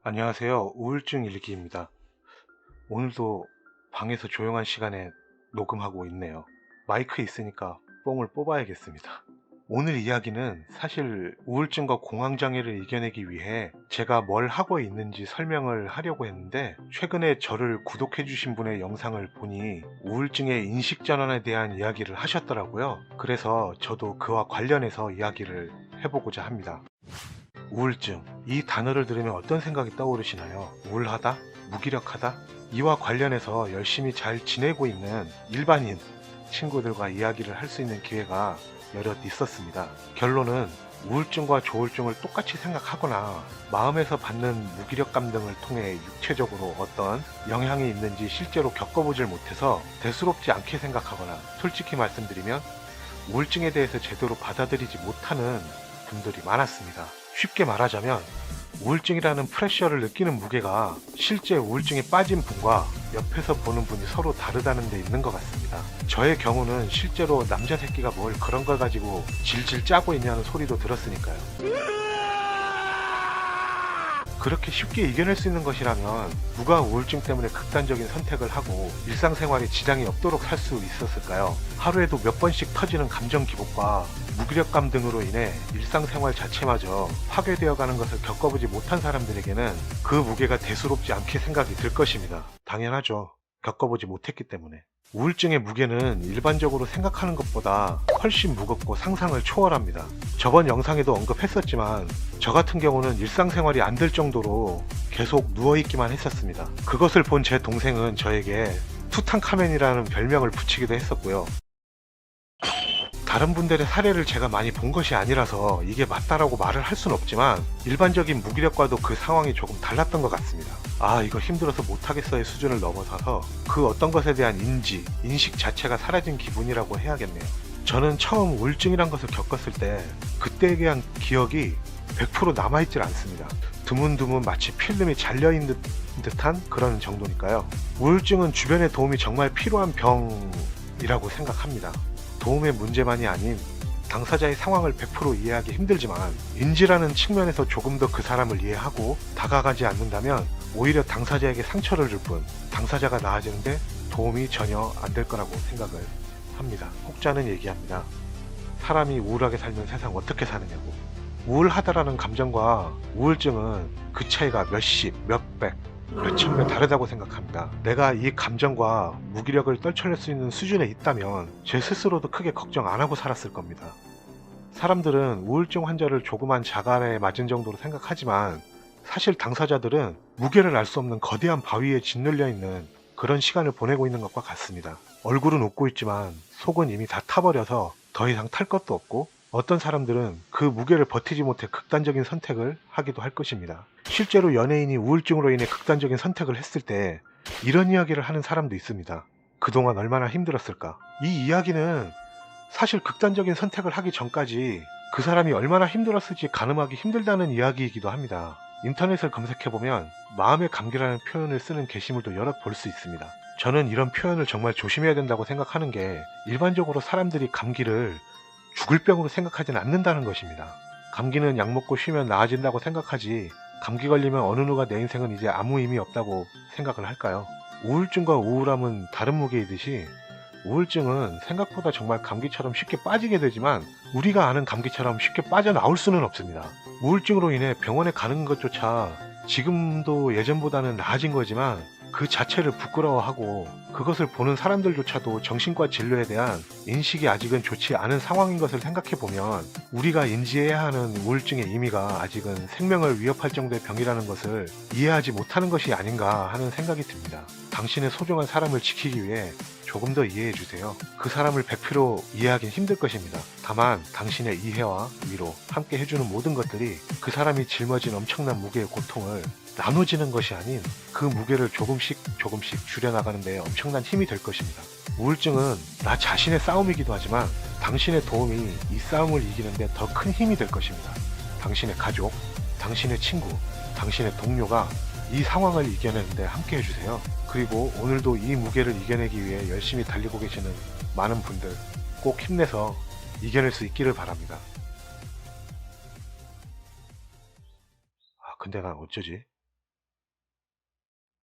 안녕하세요. 우울증 일기입니다. 오늘도 방에서 조용한 시간에 녹음하고 있네요. 마이크 있으니까 뽕을 뽑아야겠습니다. 오늘 이야기는 사실 우울증과 공황장애를 이겨내기 위해 제가 뭘 하고 있는지 설명을 하려고 했는데, 최근에 저를 구독해주신 분의 영상을 보니 우울증의 인식전환에 대한 이야기를 하셨더라고요. 그래서 저도 그와 관련해서 이야기를 해보고자 합니다. 우울증, 이 단어를 들으면 어떤 생각이 떠오르시나요? 우울하다? 무기력하다? 이와 관련해서 열심히 잘 지내고 있는 일반인 친구들과 이야기를 할 수 있는 기회가 여럿 있었습니다. 결론은 우울증과 조울증을 똑같이 생각하거나 마음에서 받는 무기력감 등을 통해 육체적으로 어떤 영향이 있는지 실제로 겪어보질 못해서 대수롭지 않게 생각하거나, 솔직히 말씀드리면 우울증에 대해서 제대로 받아들이지 못하는 분들이 많았습니다. 쉽게 말하자면 우울증이라는 프레셔를 느끼는 무게가 실제 우울증에 빠진 분과 옆에서 보는 분이 서로 다르다는 데 있는 것 같습니다. 저의 경우는 실제로 남자 새끼가 뭘 그런 걸 가지고 질질 짜고 있냐는 소리도 들었으니까요. 그렇게 쉽게 이겨낼 수 있는 것이라면 누가 우울증 때문에 극단적인 선택을 하고 일상생활에 지장이 없도록 살 수 있었을까요? 하루에도 몇 번씩 터지는 감정 기복과 무기력감 등으로 인해 일상생활 자체마저 파괴되어가는 것을 겪어보지 못한 사람들에게는 그 무게가 대수롭지 않게 생각이 들 것입니다. 당연하죠. 겪어보지 못했기 때문에. 우울증의 무게는 일반적으로 생각하는 것보다 훨씬 무겁고 상상을 초월합니다. 저번 영상에도 언급했었지만 저 같은 경우는 일상생활이 안 될 정도로 계속 누워있기만 했었습니다. 그것을 본 제 동생은 저에게 투탕카멘이라는 별명을 붙이기도 했었고요. 다른 분들의 사례를 제가 많이 본 것이 아니라서 이게 맞다라고 말을 할 수는 없지만 일반적인 무기력과도 그 상황이 조금 달랐던 것 같습니다. 아, 이거 힘들어서 못하겠어의 수준을 넘어서서 그 어떤 것에 대한 인식 자체가 사라진 기분이라고 해야겠네요. 저는 처음 우울증이란 것을 겪었을 때 그때에 대한 기억이 100% 남아있질 않습니다. 드문드문 마치 필름이 잘려있는 듯한 그런 정도니까요. 우울증은 주변의 도움이 정말 필요한 병이라고 생각합니다. 도움의 문제만이 아닌 당사자의 상황을 100% 이해하기 힘들지만 인지라는 측면에서 조금 더 그 사람을 이해하고 다가가지 않는다면 오히려 당사자에게 상처를 줄 뿐 당사자가 나아지는데 도움이 전혀 안 될 거라고 생각을 합니다. 혹자는 얘기합니다. 사람이 우울하게 살면 세상 어떻게 사느냐고. 우울하다라는 감정과 우울증은 그 차이가 몇십, 몇백, 몇천 배 다르다고 생각합니다. 내가 이 감정과 무기력을 떨쳐낼 수 있는 수준에 있다면 제 스스로도 크게 걱정 안 하고 살았을 겁니다. 사람들은 우울증 환자를 조그만 자갈에 맞은 정도로 생각하지만 사실 당사자들은 무게를 알 수 없는 거대한 바위에 짓눌려 있는 그런 시간을 보내고 있는 것과 같습니다. 얼굴은 웃고 있지만 속은 이미 다 타버려서 더 이상 탈 것도 없고, 어떤 사람들은 그 무게를 버티지 못해 극단적인 선택을 하기도 할 것입니다. 실제로 연예인이 우울증으로 인해 극단적인 선택을 했을 때 이런 이야기를 하는 사람도 있습니다. 그동안 얼마나 힘들었을까. 이 이야기는 사실 극단적인 선택을 하기 전까지 그 사람이 얼마나 힘들었을지 가늠하기 힘들다는 이야기이기도 합니다. 인터넷을 검색해보면 마음의 감기라는 표현을 쓰는 게시물도 여럿 볼 수 있습니다. 저는 이런 표현을 정말 조심해야 된다고 생각하는 게, 일반적으로 사람들이 감기를 죽을 병으로 생각하진 않는다는 것입니다. 감기는 약 먹고 쉬면 나아진다고 생각하지, 감기 걸리면 어느 누가 내 인생은 이제 아무 의미 없다고 생각을 할까요? 우울증과 우울함은 다른 무게이듯이 우울증은 생각보다 정말 감기처럼 쉽게 빠지게 되지만 우리가 아는 감기처럼 쉽게 빠져나올 수는 없습니다. 우울증으로 인해 병원에 가는 것조차 지금도 예전보다는 나아진 거지만 그 자체를 부끄러워하고, 그것을 보는 사람들조차도 정신과 진료에 대한 인식이 아직은 좋지 않은 상황인 것을 생각해보면 우리가 인지해야 하는 우울증의 의미가 아직은 생명을 위협할 정도의 병이라는 것을 이해하지 못하는 것이 아닌가 하는 생각이 듭니다. 당신의 소중한 사람을 지키기 위해 조금 더 이해해주세요. 그 사람을 100% 이해하긴 힘들 것입니다. 다만 당신의 이해와 위로, 함께 해주는 모든 것들이 그 사람이 짊어진 엄청난 무게의 고통을 나눠지는 것이 아닌 그 무게를 조금씩 줄여나가는 데 엄청난 힘이 될 것입니다. 우울증은 나 자신의 싸움이기도 하지만 당신의 도움이 이 싸움을 이기는 데 더 큰 힘이 될 것입니다. 당신의 가족, 당신의 친구, 당신의 동료가 이 상황을 이겨내는데 함께 해주세요. 그리고 오늘도 이 무게를 이겨내기 위해 열심히 달리고 계시는 많은 분들 꼭 힘내서 이겨낼 수 있기를 바랍니다. 근데 난 어쩌지?